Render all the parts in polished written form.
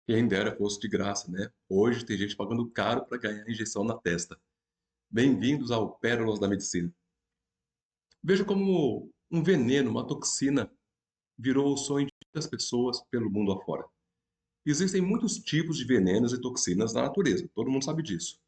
Quem dera fosse de graça, né? Hoje tem gente pagando caro para ganhar injeção na testa. Bem-vindos ao Pérolas da Medicina. Veja como um veneno, uma toxina, virou o sonho de muitas pessoas pelo mundo afora. Existem muitos tipos de venenos e toxinas na natureza, todo mundo sabe disso.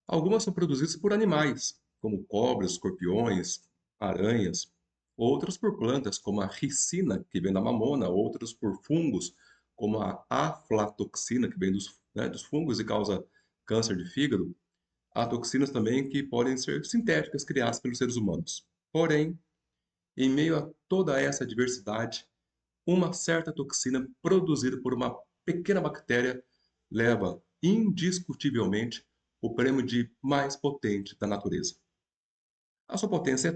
Algumas são produzidas por animais, como cobras, escorpiões, aranhas. Outras por plantas, como a ricina, que vem da mamona. Outras por fungos, como a aflatoxina, que vem dos fungos e causa câncer de fígado. Há toxinas também que podem ser sintéticas, criadas pelos seres humanos. Porém, em meio a toda essa diversidade, uma certa toxina produzida por uma pequena bactéria leva, indiscutivelmente, o prêmio de mais potente da natureza. A sua potência é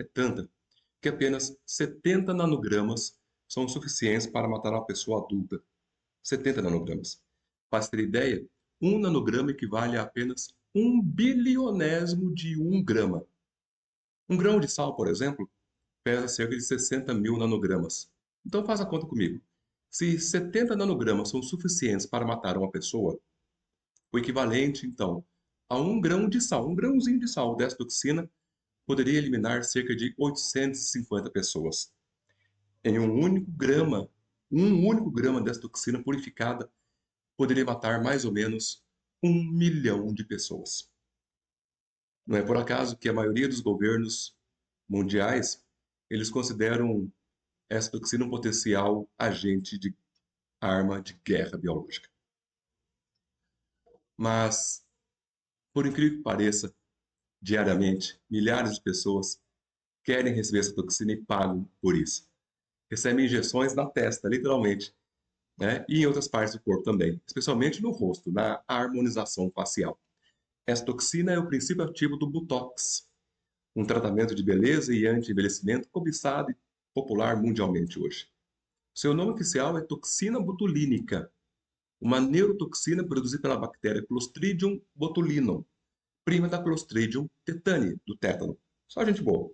tanta, que apenas 70 nanogramas são suficientes para matar uma pessoa adulta. 70 nanogramas. Para ter ideia, um nanograma equivale a apenas um bilionésimo de um grama. Um grão de sal, por exemplo, pesa cerca de 60 mil nanogramas. Então faça a conta comigo. Se 70 nanogramas são suficientes para matar uma pessoa, o equivalente, então, a um grão de sal, um grãozinho de sal dessa toxina, poderia eliminar cerca de 850 pessoas. Em um único grama dessa toxina purificada poderia matar mais ou menos 1 milhão de pessoas. Não é por acaso que a maioria dos governos mundiais eles consideram essa toxina um potencial agente de arma de guerra biológica. Mas, por incrível que pareça, diariamente, milhares de pessoas querem receber essa toxina e pagam por isso. Recebem injeções na testa, literalmente, né? E em outras partes do corpo também, especialmente no rosto, na harmonização facial. Essa toxina é o princípio ativo do Botox, um tratamento de beleza e anti-envelhecimento cobiçado e popular mundialmente hoje. Seu nome oficial é toxina botulínica, uma neurotoxina produzida pela bactéria Clostridium botulinum, prima da Clostridium tetani, do tétano. Só gente boa.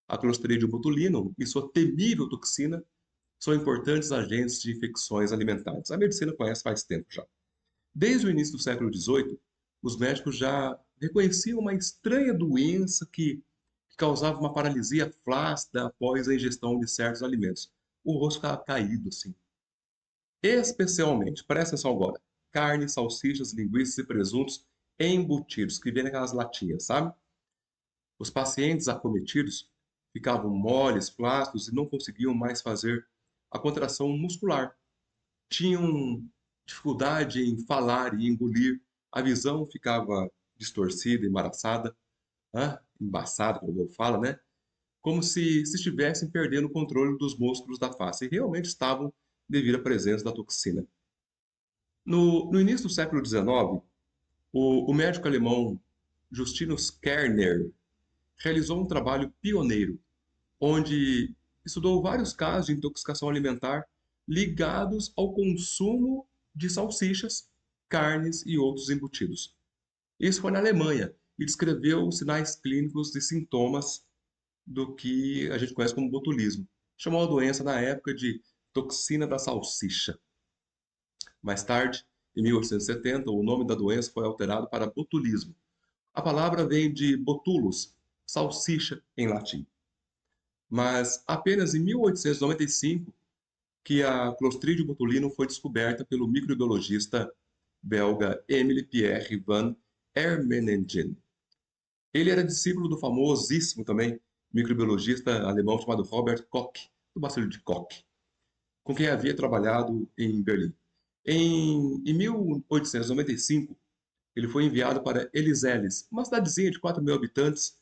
A Clostridium botulinum e sua temível toxina são importantes agentes de infecções alimentares. A medicina conhece faz tempo já. Desde o início do século XVIII, os médicos já reconheciam uma estranha doença que causava uma paralisia flácida após a ingestão de certos alimentos. O rosto ficava caído, assim. Especialmente, presta atenção agora, carne, salsichas, linguiças e presuntos embutidos, que vem naquelas latinhas, sabe? Os pacientes acometidos ficavam moles, flácidos e não conseguiam mais fazer a contração muscular. Tinham dificuldade em falar e engolir, a visão ficava distorcida, embaraçada, embaçada, como eu falo, né? Como se estivessem perdendo o controle dos músculos da face, e realmente estavam devido à presença da toxina. No início do século XIX, o médico alemão Justinus Kerner realizou um trabalho pioneiro, onde estudou vários casos de intoxicação alimentar ligados ao consumo de salsichas, carnes e outros embutidos. Isso foi na Alemanha e descreveu os sinais clínicos e sintomas do que a gente conhece como botulismo. Chamou a doença na época de toxina da salsicha. Mais tarde, em 1870, o nome da doença foi alterado para botulismo. A palavra vem de botulus, salsicha em latim. Mas apenas em 1895 que a Clostridium botulinum foi descoberta pelo microbiologista belga Emile Pierre van Ermenegen. Ele era discípulo do famosíssimo também microbiologista alemão chamado Robert Koch, do bacilo de Koch, com quem havia trabalhado em Berlim. Em 1895, ele foi enviado para Eliseles, uma cidadezinha de 4 mil habitantes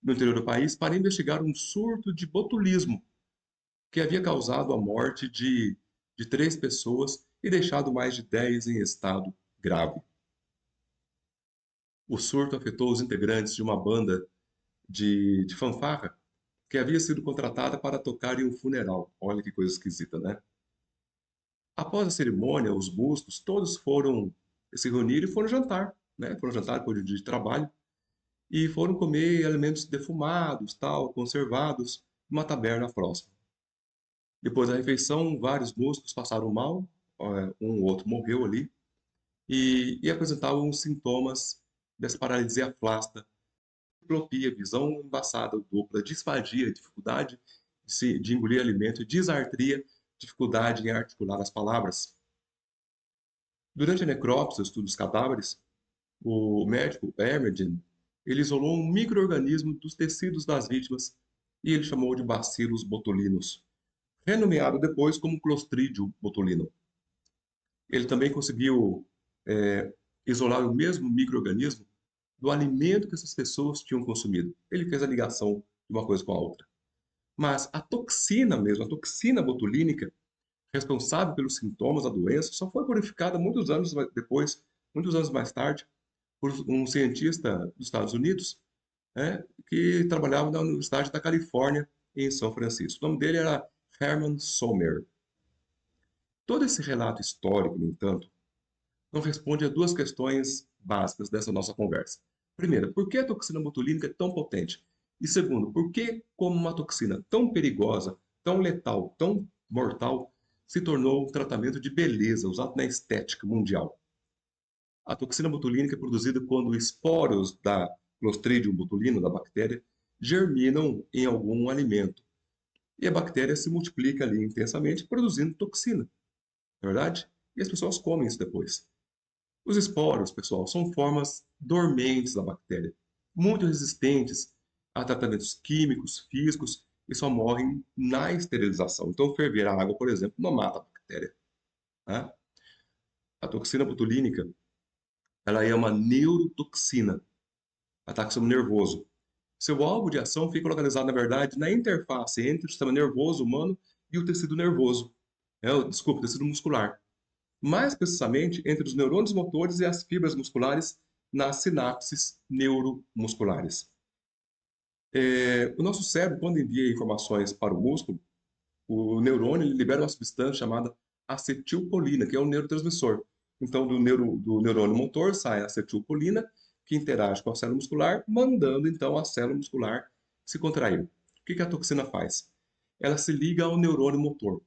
no interior do país, para investigar um surto de botulismo que havia causado a morte de 3 pessoas e deixado mais de 10 em estado grave. O surto afetou os integrantes de uma banda de fanfarra que havia sido contratada para tocar em um funeral. Olha que coisa esquisita, né? Após a cerimônia, os músicos todos foram se reunir e foram jantar, né? Foram jantar depois de um dia de trabalho e foram comer alimentos defumados, tal, conservados, numa taberna próxima. Depois da refeição, vários músicos passaram mal um ou outro morreu ali, e apresentavam sintomas dessa paralisia flácida, diplopia, visão embaçada dupla, disfagia, dificuldade de engolir alimento, disartria, dificuldade em articular as palavras. Durante a necrópsia, o estudo dos cadáveres, o médico Emergen, ele isolou um micro-organismo dos tecidos das vítimas e ele chamou de Bacillus botulinus, renomeado depois como Clostridium botulinum. Ele também conseguiu isolar o mesmo micro-organismo do alimento que essas pessoas tinham consumido. Ele fez a ligação de uma coisa com a outra. Mas a toxina mesmo, a toxina botulínica, responsável pelos sintomas da doença, só foi purificada muitos anos depois, muitos anos mais tarde, por um cientista dos Estados Unidos, que trabalhava na Universidade da Califórnia, em São Francisco. O nome dele era Hermann Sommer. Todo esse relato histórico, no entanto, não responde a duas questões básicas dessa nossa conversa. Primeiro, por que a toxina botulínica é tão potente? E segundo, por que, como uma toxina tão perigosa, tão letal, tão mortal, se tornou um tratamento de beleza usado na estética mundial? A toxina botulínica é produzida quando esporos da Clostridium botulinum, da bactéria, germinam em algum alimento. E a bactéria se multiplica ali intensamente, produzindo toxina, não é verdade? E as pessoas comem isso depois. Os esporos, pessoal, são formas dormentes da bactéria, muito resistentes a tratamentos químicos, físicos, e só morrem na esterilização. Então, ferver a água, por exemplo, não mata a bactéria. Né? A toxina botulínica, ela é uma neurotoxina, ataca o sistema nervoso. Seu alvo de ação fica localizado, na verdade, na interface entre o sistema nervoso humano e o tecido nervoso. Desculpa, o tecido muscular. Mais precisamente entre os neurônios motores e as fibras musculares nas sinapses neuromusculares. O nosso cérebro, quando envia informações para o músculo, o neurônio libera uma substância chamada acetilcolina, que é um neurotransmissor. Então, do neurônio motor sai a acetilcolina, que interage com a célula muscular, mandando então a célula muscular se contrair. O que a toxina faz? Ela se liga ao neurônio motor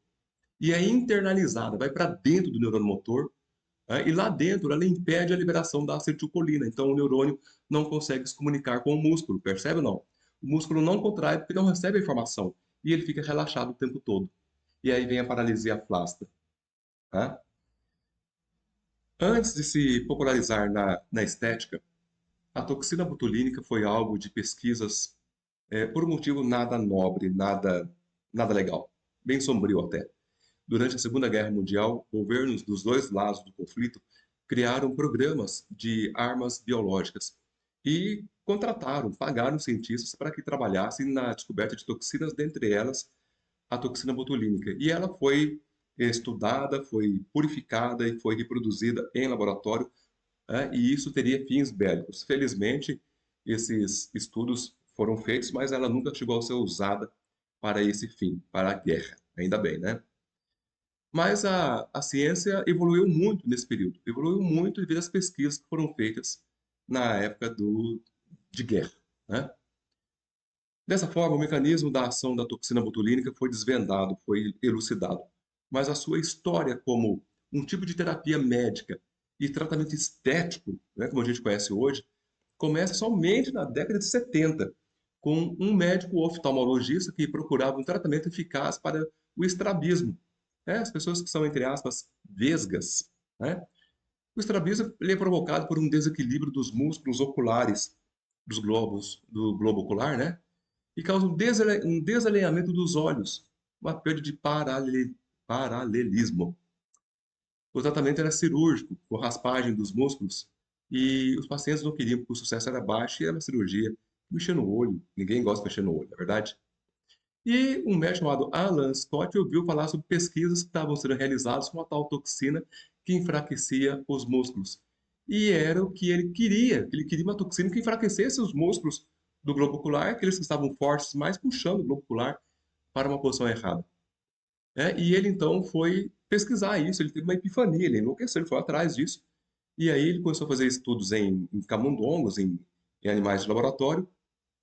e é internalizada, vai para dentro do neurônio motor, e lá dentro ela impede a liberação da acetilcolina. Então o neurônio não consegue se comunicar com o músculo, percebe ou não? O músculo não contrai porque não recebe a informação e ele fica relaxado o tempo todo. E aí vem a paralisia flácida. Tá? Antes de se popularizar na estética, a toxina botulínica foi alvo de pesquisas por um motivo nada nobre, nada legal, bem sombrio até. Durante a Segunda Guerra Mundial, governos dos dois lados do conflito criaram programas de armas biológicas e pagaram cientistas para que trabalhassem na descoberta de toxinas, dentre elas a toxina botulínica. E ela foi estudada, foi purificada e foi reproduzida em laboratório, e isso teria fins bélicos. Felizmente, esses estudos foram feitos, mas ela nunca chegou a ser usada para esse fim, para a guerra. Ainda bem, né? Mas a ciência evoluiu muito nesse período. Evoluiu muito devido às pesquisas que foram feitas na época de guerra. Né? Dessa forma, o mecanismo da ação da toxina botulínica foi desvendado, foi elucidado. Mas a sua história como um tipo de terapia médica e tratamento estético, né, como a gente conhece hoje, começa somente na década de 70, com um médico oftalmologista que procurava um tratamento eficaz para o estrabismo, as pessoas que são, entre aspas, vesgas. Né? O estrabismo ele é provocado por um desequilíbrio dos músculos oculares do globo ocular, né? E causa um desalinhamento dos olhos, uma perda de paralelismo. O tratamento era cirúrgico, com raspagem dos músculos, e os pacientes não queriam porque o sucesso era baixo e era uma cirurgia. Mexer no olho, ninguém gosta de mexer no olho, não é verdade? E um médico chamado Alan Scott ouviu falar sobre pesquisas que estavam sendo realizadas com a tal toxina que enfraquecia os músculos. E era o que ele queria uma toxina que enfraquecesse os músculos do globo ocular, aqueles que estavam fortes, mais puxando o globo ocular para uma posição errada. E ele então foi pesquisar isso, ele teve uma epifania, ele enlouqueceu, ele foi atrás disso. E aí ele começou a fazer estudos em camundongos, em animais de laboratório,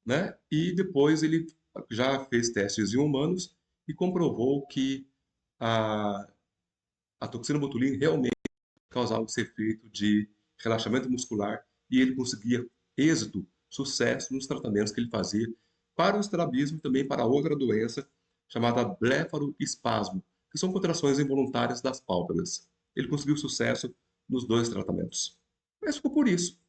né? E depois ele já fez testes em humanos e comprovou que a, a toxina botulínica realmente causava esse efeito de relaxamento muscular e ele conseguia êxito, sucesso nos tratamentos que ele fazia para o estrabismo e também para outra doença chamada blefaroespasmo, que são contrações involuntárias das pálpebras. Ele conseguiu sucesso nos dois tratamentos. Mas ficou por isso.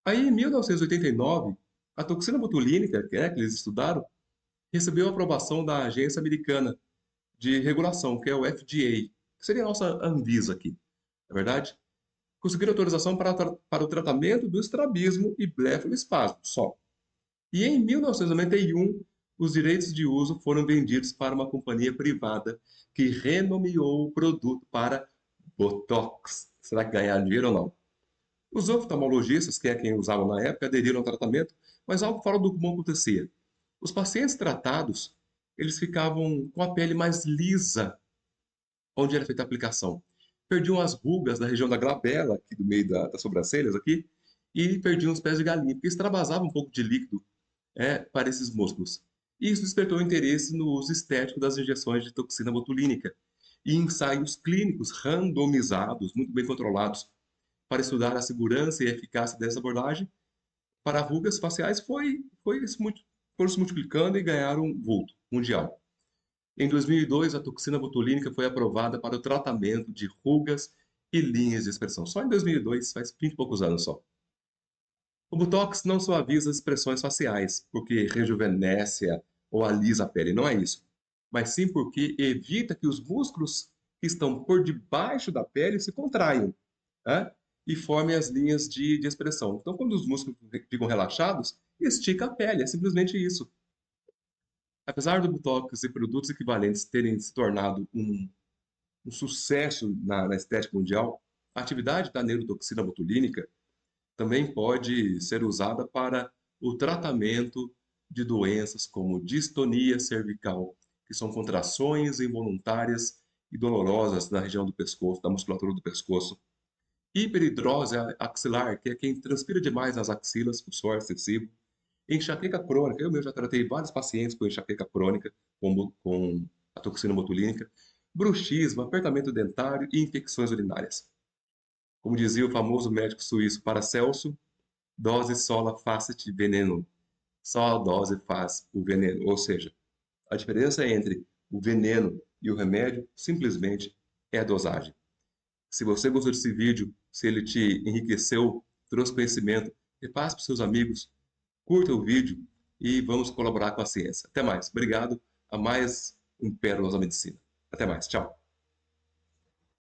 Aí, em 1989, a toxina botulínica, que eles estudaram, recebeu a aprovação da agência americana de regulação, que é o FDA, que seria a nossa Anvisa aqui, na verdade? Conseguiram autorização para o tratamento do estrabismo e blefaroespasmo, só. E em 1991, os direitos de uso foram vendidos para uma companhia privada que renomeou o produto para Botox. Será que ganharam dinheiro ou não? Os oftalmologistas, que é quem usavam na época, aderiram ao tratamento, mas algo fora do comum acontecia. Os pacientes tratados, eles ficavam com a pele mais lisa onde era feita a aplicação. Perdiam as rugas da região da glabela, aqui do meio das sobrancelhas, aqui, e perdiam os pés de galinha, porque extravasava um pouco de líquido para esses músculos. E isso despertou interesse no uso estético das injeções de toxina botulínica e ensaios clínicos randomizados, muito bem controlados, para estudar a segurança e a eficácia dessa abordagem para rugas faciais foram se multiplicando e ganharam um vulto mundial. Em 2002, a toxina botulínica foi aprovada para o tratamento de rugas e linhas de expressão. Só em 2002, faz 20 e poucos anos só. O Botox não suaviza as expressões faciais, porque rejuvenesce ou alisa a pele, não é isso. Mas sim porque evita que os músculos que estão por debaixo da pele se contraiam, né? E formem as linhas de expressão. Então, quando os músculos ficam relaxados, estica a pele, é simplesmente isso. Apesar do Botox e produtos equivalentes terem se tornado um sucesso na estética mundial, a atividade da neurotoxina botulínica também pode ser usada para o tratamento de doenças como distonia cervical, que são contrações involuntárias e dolorosas na região do pescoço, da musculatura do pescoço. Hiperidrose axilar, que é quem transpira demais nas axilas, o suor excessivo. Enxaqueca crônica, eu mesmo já tratei vários pacientes com enxaqueca crônica com a toxina botulínica. Bruxismo, apertamento dentário e infecções urinárias. Como dizia o famoso médico suíço Paracelso, dose sola facit veneno. Só a dose faz o veneno. Ou seja, a diferença entre o veneno e o remédio simplesmente é a dosagem. Se você gostou desse vídeo, se ele te enriqueceu, trouxe conhecimento, repasse para os seus amigos, curta o vídeo e vamos colaborar com a ciência. Até mais. Obrigado a mais um Pérolas da Medicina. Até mais. Tchau.